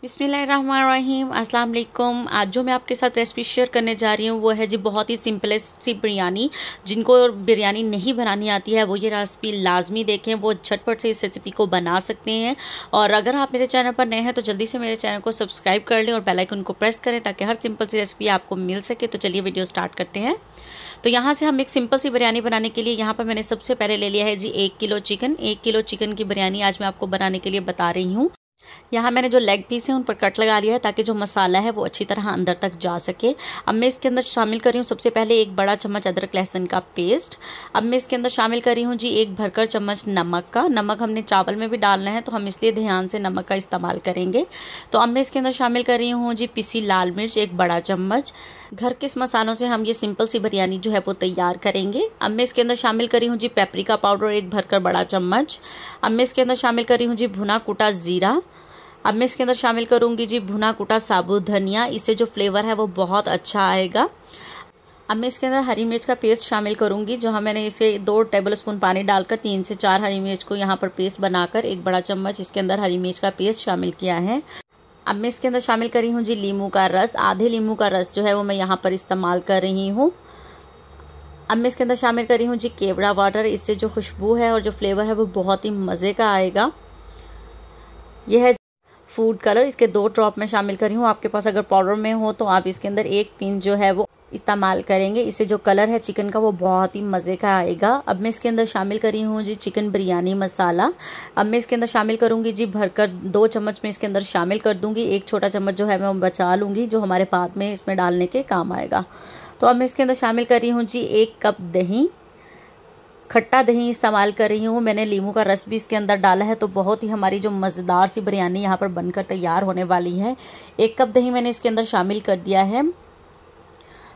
बिस्मिल्लाहिर्रहमानिर्रहीम, अस्सलाम वालेकुम। आज जो मैं आपके साथ रेसिपी शेयर करने जा रही हूँ वो है जी बहुत ही सिंपलेस्ट सी बिरयानी। जिनको बिरयानी नहीं बनानी आती है वो ये रेसिपी लाजमी देखें, वो झटपट से इस रेसिपी को बना सकते हैं। और अगर आप मेरे चैनल पर नए हैं तो जल्दी से मेरे चैनल को सब्सक्राइब कर लें और बेल आइकन को प्रेस करें ताकि हर सिंपल सी रेसिपी आपको मिल सके। तो चलिए वीडियो स्टार्ट करते हैं। तो यहाँ से हम एक सिंपल सी बिरयानी बनाने के लिए यहाँ पर मैंने सबसे पहले ले लिया है जी 1 किलो चिकन। 1 किलो चिकन की बिरयानी आज मैं आपको बनाने के लिए बता रही हूँ। यहाँ मैंने जो लेग पीस है उन पर कट लगा लिया है ताकि जो मसाला है वो अच्छी तरह अंदर तक जा सके। अब मैं इसके अंदर शामिल कर रही हूँ सबसे पहले 1 बड़ा चम्मच अदरक लहसुन का पेस्ट। अब मैं इसके अंदर शामिल कर रही हूँ जी 1 भरकर चम्मच नमक का। नमक हमने चावल में भी डालना है तो हम इसलिए ध्यान से नमक का इस्तेमाल करेंगे। तो अब मैं इसके अंदर शामिल कर रही हूँ जी पिसी लाल मिर्च 1 बड़ा चम्मच। घर के इस मसालों से हम ये सिंपल सी बिरयानी जो है वो तैयार करेंगे। अब मैं इसके अंदर शामिल कर रही हूँ जी पेपरिका पाउडर 1 भरकर बड़ा चम्मच। अब मैं इसके अंदर शामिल कर रही हूँ जी भुना कुटा ज़ीरा। अब मैं इसके अंदर शामिल करूंगी जी भुना कुटा साबुत धनिया। इससे जो फ्लेवर है वो बहुत अच्छा आएगा। अब मैं इसके अंदर हरी मिर्च का पेस्ट शामिल करूंगी। जो मैंने इसे 2 टेबलस्पून पानी डालकर 3 से 4 हरी मिर्च को यहाँ पर पेस्ट बनाकर 1 बड़ा चम्मच इसके अंदर हरी मिर्च का पेस्ट शामिल किया है। अब मैं इसके अंदर शामिल कर रही हूँ जी नींबू का रस। आधे नींबू का रस जो है वो मैं यहाँ पर इस्तेमाल कर रही हूँ। अब मैं इसके अंदर शामिल कर रही हूँ जी केवड़ा वाटर। इससे जो खुशबू है और जो फ्लेवर है वो बहुत ही मज़े का आएगा। यह है फूड कलर, इसके 2 ड्रॉप में शामिल कर रही हूँ। आपके पास अगर पाउडर में हो तो आप इसके अंदर 1 पिंच जो है वो इस्तेमाल करेंगे। इससे जो कलर है चिकन का वो बहुत ही मज़े का आएगा। अब मैं इसके अंदर शामिल कर रही हूँ जी चिकन बिरयानी मसाला। अब मैं इसके अंदर शामिल करूँगी जी भरकर 2 चम्मच में इसके अंदर शामिल कर दूँगी। 1 छोटा चम्मच जो है मैं बचा लूँगी जो हमारे बाद में इसमें डालने के काम आएगा। तो अब मैं इसके अंदर शामिल कर रही हूँ जी 1 कप दही। खट्टा दही इस्तेमाल कर रही हूँ। मैंने नींबू का रस भी इसके अंदर डाला है तो बहुत ही हमारी जो मज़ेदार सी बिरयानी यहाँ पर बनकर तैयार होने वाली है। 1 कप दही मैंने इसके अंदर शामिल कर दिया है।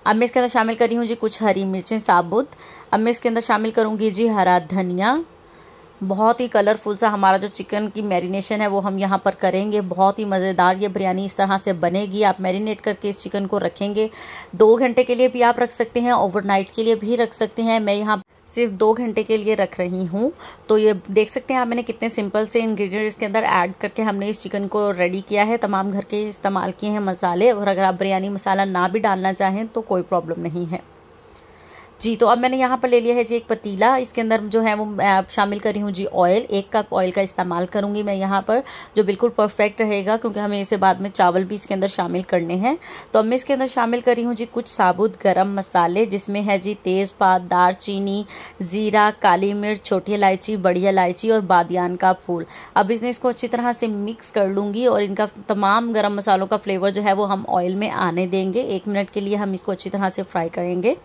अब मैं इसके अंदर शामिल कर रही हूँ जी कुछ हरी मिर्चें साबुत। अब मैं इसके अंदर शामिल करूँगी जी हरा धनिया। बहुत ही कलरफुल सा हमारा जो चिकन की मैरिनेशन है वो हम यहाँ पर करेंगे। बहुत ही मज़ेदार ये बिरयानी इस तरह से बनेगी। आप मैरिनेट करके इस चिकन को रखेंगे 2 घंटे के लिए भी आप रख सकते हैं, ओवरनाइट के लिए भी रख सकते हैं। मैं यहाँ सिर्फ 2 घंटे के लिए रख रही हूँ। तो ये देख सकते हैं आप मैंने कितने सिंपल से इंग्रेडिएंट्स इसके अंदर ऐड करके हमने इस चिकन को रेडी किया है। तमाम घर के इस्तेमाल किए हैं मसाले, और अगर आप बिरयानी मसाला ना भी डालना चाहें तो कोई प्रॉब्लम नहीं है जी। तो अब मैंने यहाँ पर ले लिया है जी 1 पतीला। इसके अंदर जो है वो शामिल कर रही हूँ जी ऑयल। 1 कप ऑयल का इस्तेमाल करूँगी मैं यहाँ पर, जो बिल्कुल परफेक्ट रहेगा क्योंकि हमें इसे बाद में चावल भी इसके अंदर शामिल करने हैं। तो अब मैं इसके अंदर शामिल कर रही हूँ जी कुछ साबुत गरम मसाले, जिसमें है जी तेज़पात, दालचीनी, ज़ीरा, काली मिर्च, छोटी इलायची, बड़ी इलायची और बादियान का फूल। अब इसको अच्छी तरह से मिक्स कर लूँगी और इनका तमाम गरम मसालों का फ्लेवर जो है वो हम ऑयल में आने देंगे। 1 मिनट के लिए हम इसको अच्छी तरह से फ्राई करेंगे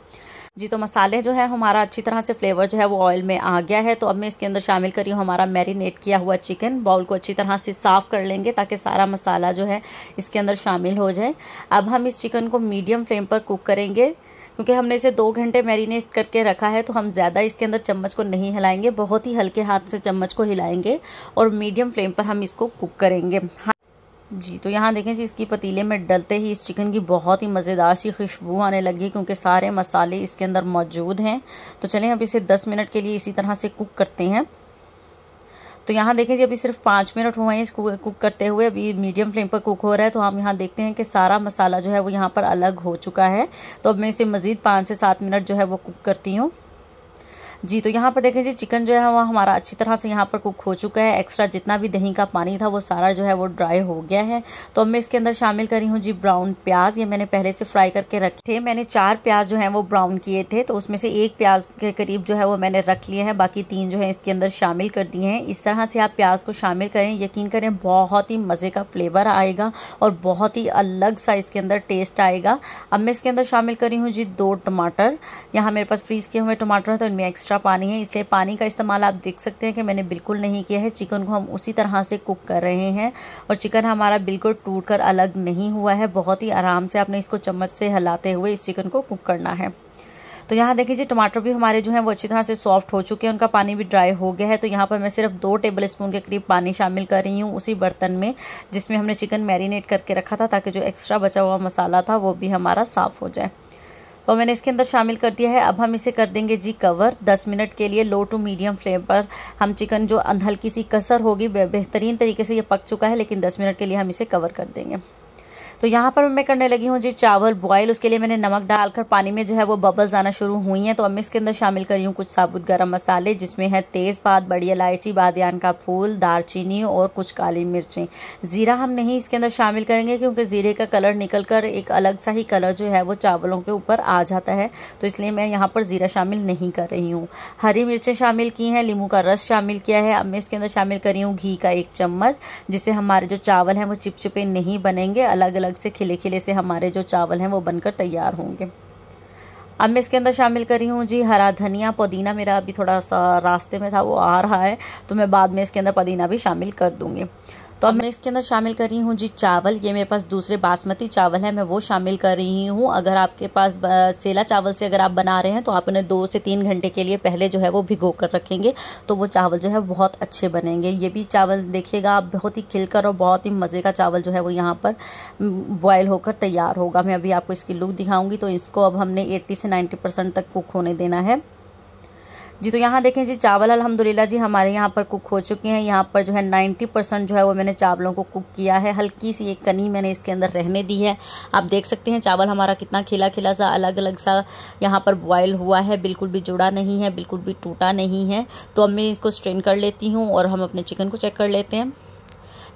जी। तो मसाले जो है हमारा अच्छी तरह से फ्लेवर जो है वो ऑयल में आ गया है। तो अब मैं इसके अंदर शामिल कर रही हूँ हमारा मैरिनेट किया हुआ चिकन। बाउल को अच्छी तरह से साफ़ कर लेंगे ताकि सारा मसाला जो है इसके अंदर शामिल हो जाए। अब हम इस चिकन को मीडियम फ्लेम पर कुक करेंगे क्योंकि हमने इसे 2 घंटे मैरिनेट करके रखा है। तो हम ज़्यादा इसके अंदर चम्मच को नहीं हिलाएंगे, बहुत ही हल्के हाथ से चम्मच को हिलाएंगे और मीडियम फ्लेम पर हम इसको कुक करेंगे जी। तो यहाँ देखें जी इसकी पतीले में डलते ही इस चिकन की बहुत ही मज़ेदार सी खुशबू आने लगी क्योंकि सारे मसाले इसके अंदर मौजूद हैं। तो चलें अब इसे 10 मिनट के लिए इसी तरह से कुक करते हैं। तो यहाँ देखें जी अभी सिर्फ 5 मिनट हुए हैं इसको कुक करते हुए। अभी मीडियम फ्लेम पर कुक हो रहा है। तो हम यहाँ देखते हैं कि सारा मसाला जो है वो यहाँ पर अलग हो चुका है। तो अब मैं इसे मज़ीद 5 से 7 मिनट जो है वो कुक करती हूँ जी। तो यहाँ पर देखें जी चिकन जो है वो हमारा अच्छी तरह से यहाँ पर कुक हो चुका है। एक्स्ट्रा जितना भी दही का पानी था वो सारा जो है वो ड्राई हो गया है। तो अब मैं इसके अंदर शामिल करी हूँ जी ब्राउन प्याज। ये मैंने पहले से फ्राई करके रखे थे। मैंने 4 प्याज जो है वो ब्राउन किए थे, तो उसमें से 1 प्याज के करीब जो है वो मैंने रख लिया है, बाकी 3 जो है इसके अंदर शामिल कर दिए हैं। इस तरह से आप प्याज को शामिल करें, यकीन करें बहुत ही मज़े का फ्लेवर आएगा और बहुत ही अलग सा इसके अंदर टेस्ट आएगा। अब मैं इसके अंदर शामिल करी हूँ जी 2 टमाटर। यहाँ मेरे पास फ्रीज़ किए हुए टमाटर हैं तो इनमें एक्स्ट्रा पानी है, इसलिए पानी का इस्तेमाल आप देख सकते हैं कि मैंने बिल्कुल नहीं किया है। चिकन को हम उसी तरह से कुक कर रहे हैं और चिकन हमारा बिल्कुल टूट कर अलग नहीं हुआ है। बहुत ही आराम से आपने इसको चम्मच से हिलाते हुए इस चिकन को कुक करना है। तो यहाँ देखिए जी टमाटर भी हमारे जो हैं वो अच्छी तरह से सॉफ्ट हो चुके हैं, उनका पानी भी ड्राई हो गया है। तो यहाँ पर मैं सिर्फ 2 टेबल स्पून के करीब पानी शामिल कर रही हूँ उसी बर्तन में जिसमें हमने चिकन मैरिनेट करके रखा था, ताकि जो एक्स्ट्रा बचा हुआ मसाला था वो भी हमारा साफ़ हो जाए। तो मैंने इसके अंदर शामिल कर दिया है। अब हम इसे कर देंगे जी कवर 10 मिनट के लिए लो टू मीडियम फ्लेम पर। हम चिकन जो हल्की सी कसर होगी, बेहतरीन तरीके से ये पक चुका है, लेकिन 10 मिनट के लिए हम इसे कवर कर देंगे। तो यहाँ पर मैं करने लगी हूँ जी चावल बॉयल। उसके लिए मैंने नमक डालकर पानी में जो है वो बबल्स आना शुरू हुई हैं। तो अब मैं इसके अंदर शामिल करी हूँ कुछ साबुत गरम मसाले, जिसमें है तेज़पात, बड़ी इलायची, बादियान का फूल, दालचीनी और कुछ काली मिर्चें। ज़ीरा हम नहीं इसके अंदर शामिल करेंगे, क्योंकि ज़ीरे का कलर निकल कर एक अलग सा ही कलर जो है वो चावलों के ऊपर आ जाता है, तो इसलिए मैं यहाँ पर ज़ीरा शामिल नहीं कर रही हूँ। हरी मिर्चें शामिल की हैं, नींबू का रस शामिल किया है। अब मैं इसके अंदर शामिल करी हूँ घी का 1 चम्मच, जिससे हमारे जो चावल हैं वो चिपचिपे नहीं बनेंगे, अलग अलग से खिले खिले से हमारे जो चावल हैं वो बनकर तैयार होंगे। अब मैं इसके अंदर शामिल करी हूँ जी हरा धनिया। पुदीना मेरा अभी थोड़ा सा रास्ते में था, वो आ रहा है, तो मैं बाद में इसके अंदर पुदीना भी शामिल कर दूँगी। तो अब मैं इसके अंदर शामिल कर रही हूँ जी चावल। ये मेरे पास दूसरे बासमती चावल है, मैं वो शामिल कर रही हूँ। अगर आपके पास सेला चावल से अगर आप बना रहे हैं तो आप उन्हें 2 से 3 घंटे के लिए पहले जो है वो भिगो कर रखेंगे, तो वो चावल जो है बहुत अच्छे बनेंगे। ये भी चावल देखिएगा आप बहुत ही खिलकर और बहुत ही मज़े का चावल जो है वो यहाँ पर बॉयल होकर तैयार होगा। मैं अभी आपको इसकी लुक दिखाऊँगी। तो इसको अब हमने 80 से 90% तक कुक होने देना है जी। तो यहाँ देखें जी चावल अल्हम्दुलिल्लाह जी हमारे यहाँ पर कुक हो चुके हैं। यहाँ पर जो है 90% जो है वो मैंने चावलों को कुक किया है। हल्की सी एक कनी मैंने इसके अंदर रहने दी है। आप देख सकते हैं चावल हमारा कितना खिला खिला सा अलग अलग सा यहाँ पर बॉयल हुआ है, बिल्कुल भी जुड़ा नहीं है, बिल्कुल भी टूटा नहीं है। तो अब मैं इसको स्ट्रेन कर लेती हूँ और हम अपने चिकन को चेक कर लेते हैं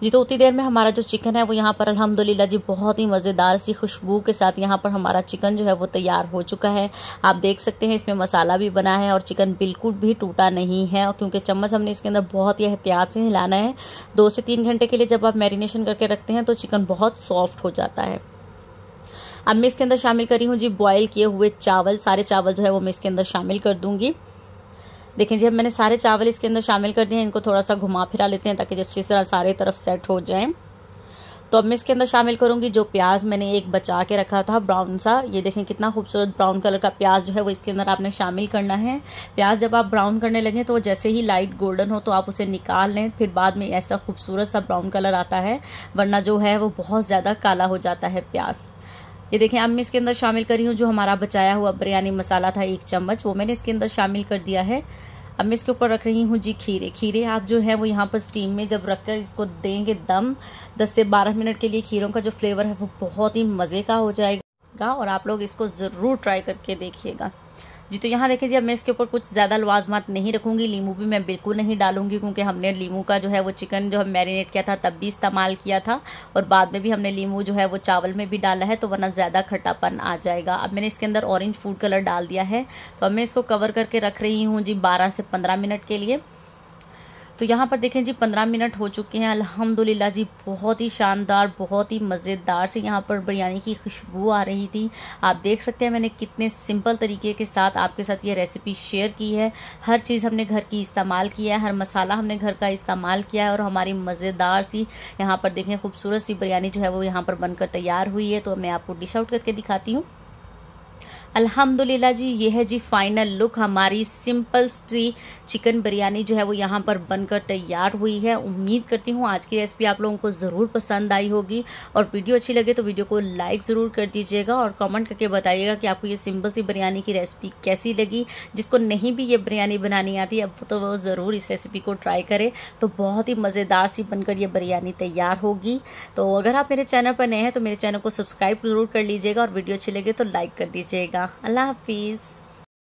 जी। तो उतनी देर में हमारा जो चिकन है वो यहाँ पर अल्हम्दुलिल्लाह जी बहुत ही मज़ेदार सी खुशबू के साथ यहाँ पर हमारा चिकन जो है वो तैयार हो चुका है। आप देख सकते हैं इसमें मसाला भी बना है और चिकन बिल्कुल भी टूटा नहीं है, और क्योंकि चम्मच हमने इसके अंदर बहुत ही एहतियात से हिलाना है। 2 से 3 घंटे के लिए जब आप मैरिनेशन करके रखते हैं तो चिकन बहुत सॉफ्ट हो जाता है। अब मैं इसके अंदर शामिल करी हूँ जी बॉयल किए हुए चावल। सारे चावल जो है वो मैं इसके अंदर शामिल कर दूँगी। देखें जी अब मैंने सारे चावल इसके अंदर शामिल कर दिए हैं। इनको थोड़ा सा घुमा फिरा लेते हैं ताकि अच्छी तरह सारे तरफ सेट हो जाएं। तो अब मैं इसके अंदर शामिल करूंगी जो प्याज मैंने एक बचा के रखा था ब्राउन सा। ये देखें कितना खूबसूरत ब्राउन कलर का प्याज जो है वो इसके अंदर आपने शामिल करना है। प्याज जब आप ब्राउन करने लगें तो जैसे ही लाइट गोल्डन हो तो आप उसे निकाल लें, फिर बाद में ऐसा खूबसूरत सा ब्राउन कलर आता है, वरना जो है वो बहुत ज़्यादा काला हो जाता है प्याज। ये देखें अब मैं इसके अंदर शामिल करी हूँ जो हमारा बचाया हुआ बिरयानी मसाला था 1 चम्मच, वो मैंने इसके अंदर शामिल कर दिया है। अब मैं इसके ऊपर रख रही हूँ जी खीरे। खीरे आप जो है वो यहाँ पर स्टीम में जब रख कर इसको देंगे दम 10 से 12 मिनट के लिए, खीरों का जो फ्लेवर है वो बहुत ही मज़े का हो जाएगा और आप लोग इसको ज़रूर ट्राई करके देखिएगा जी। तो यहाँ देखिए जी अब मैं इसके ऊपर कुछ ज़्यादा लवाजमात नहीं रखूँगी। नींबू भी मैं बिल्कुल नहीं डालूंगी, क्योंकि हमने नींबू का जो है वो चिकन जो हम मैरिनेट किया था तब भी इस्तेमाल किया था और बाद में भी हमने नींबू जो है वो चावल में भी डाला है, तो वरना ज़्यादा खट्टापन आ जाएगा। अब मैंने इसके अंदर ऑरेंज फूड कलर डाल दिया है। तो अब मैं इसको कवर करके रख रही हूँ जी 12 से 15 मिनट के लिए। तो यहाँ पर देखें जी 15 मिनट हो चुके हैं अल्हम्दुलिल्लाह जी। बहुत ही शानदार, बहुत ही मज़ेदार से यहाँ पर बिरयानी की खुशबू आ रही थी। आप देख सकते हैं मैंने कितने सिंपल तरीके के साथ आपके साथ ये रेसिपी शेयर की है। हर चीज़ हमने घर की इस्तेमाल किया है, हर मसाला हमने घर का इस्तेमाल किया है और हमारी मज़ेदार सी यहाँ पर देखें खूबसूरत सी बिरयानी जो है वो यहाँ पर बनकर तैयार हुई है। तो मैं आपको डिश आउट करके दिखाती हूँ। अल्हम्दुलिल्लाह जी ये है जी फाइनल लुक। हमारी सिंपल सी चिकन बिरयानी जो है वो यहाँ पर बनकर तैयार हुई है। उम्मीद करती हूँ आज की रेसिपी आप लोगों को ज़रूर पसंद आई होगी, और वीडियो अच्छी लगे तो वीडियो को लाइक ज़रूर कर दीजिएगा और कमेंट करके बताइएगा कि आपको ये सिंपल सी बिरयानी की रेसिपी कैसी लगी। जिसको नहीं भी ये बिरयानी बनानी आती अब तो वो ज़रूर इस रेसिपी को ट्राई करें, तो बहुत ही मज़ेदार सी बनकर ये बिरयानी तैयार होगी। तो अगर आप मेरे चैनल पर नए हैं तो मेरे चैनल को सब्सक्राइब ज़रूर कर लीजिएगा और वीडियो अच्छी लगे तो लाइक कर दीजिएगा। अल्लाह हाफिज़।